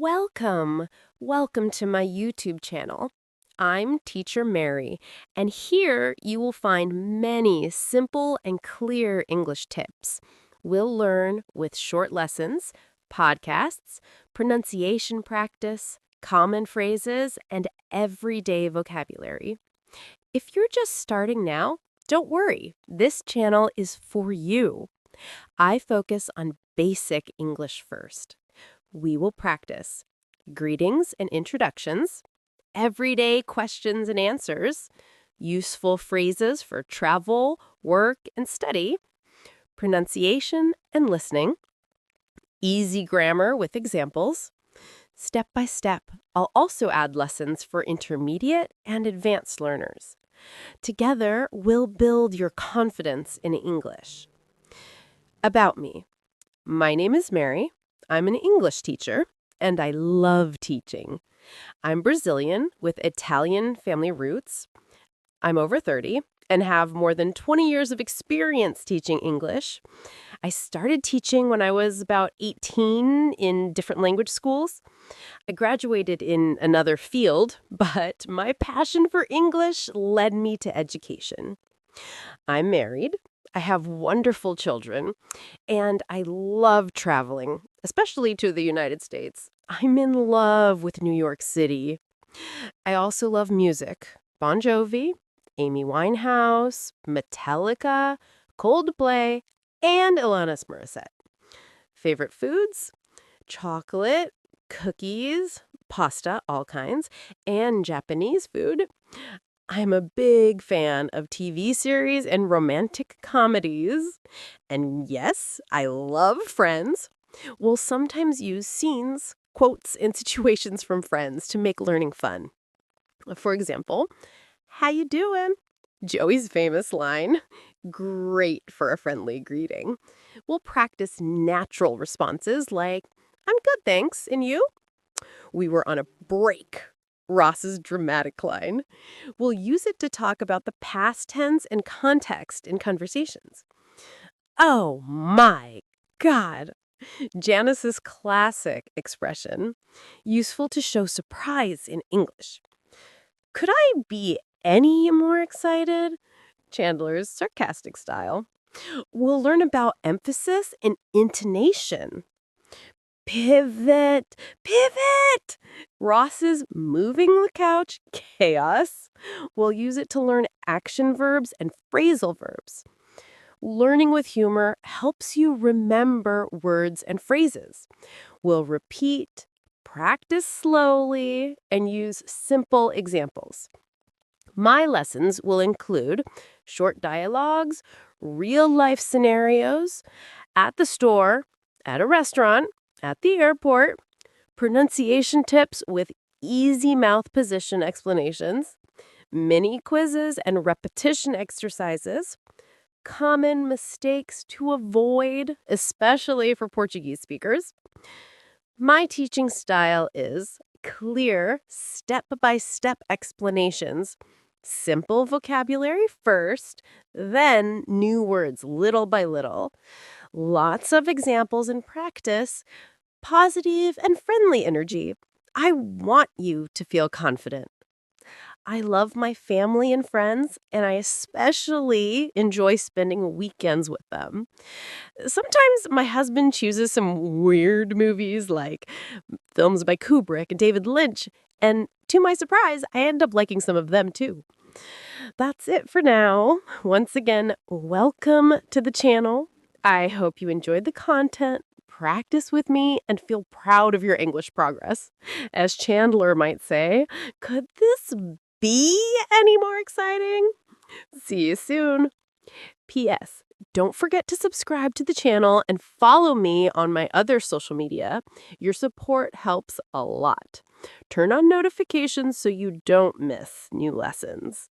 Welcome. Welcome to my YouTube channel. I'm Teacher Mary, and here you will find many simple and clear English tips. We'll learn with short lessons, podcasts, pronunciation practice, common phrases, and everyday vocabulary. If you're just starting now, don't worry. This channel is for you. I focus on basic English first. We will practice greetings and introductions, everyday questions and answers, useful phrases for travel, work, and study, pronunciation and listening, easy grammar with examples. Step by step, I'll also add lessons for intermediate and advanced learners. Together, we'll build your confidence in English. About me. My name is Mary. I'm an English teacher, and I love teaching. I'm Brazilian with Italian family roots. I'm over 30 and have more than 20 years of experience teaching English. I started teaching when I was about 18 in different language schools. I graduated in another field, but my passion for English led me to education. I'm married. I have wonderful children, and I love traveling, especially to the United States. I'm in love with New York City. I also love music. Bon Jovi, Amy Winehouse, Metallica, Coldplay, and Alanis Morissette. Favorite foods? Chocolate, cookies, pasta, all kinds, and Japanese food. I'm a big fan of TV series and romantic comedies. And yes, I love Friends. We'll sometimes use scenes, quotes, and situations from Friends to make learning fun. For example, how you doing? Joey's famous line. Great for a friendly greeting. We'll practice natural responses like, I'm good, thanks. And you? We were on a break. Ross's dramatic line. We'll use it to talk about the past tense and context in conversations. Oh my God! Janice's classic expression, useful to show surprise in English. Could I be any more excited? Chandler's sarcastic style. We'll learn about emphasis and intonation. Pivot, pivot! Ross's moving the couch chaos. We'll use it to learn action verbs and phrasal verbs. Learning with humor helps you remember words and phrases. We'll repeat, practice slowly, and use simple examples. My lessons will include short dialogues, real-life scenarios, at the store, at a restaurant, at the airport, pronunciation tips with easy mouth position explanations, mini quizzes and repetition exercises, common mistakes to avoid, especially for Portuguese speakers. My teaching style is clear, step-by-step explanations, simple vocabulary first, then new words little by little, lots of examples and practice, positive and friendly energy. I want you to feel confident. I love my family and friends, and I especially enjoy spending weekends with them. Sometimes my husband chooses some weird movies like films by Kubrick and David Lynch, and to my surprise, I end up liking some of them too. That's it for now. Once again, welcome to the channel. I hope you enjoyed the content, practice with me, and feel proud of your English progress. As Chandler might say, could this be any more exciting? See you soon. P.S. Don't forget to subscribe to the channel and follow me on my other social media. Your support helps a lot. Turn on notifications so you don't miss new lessons.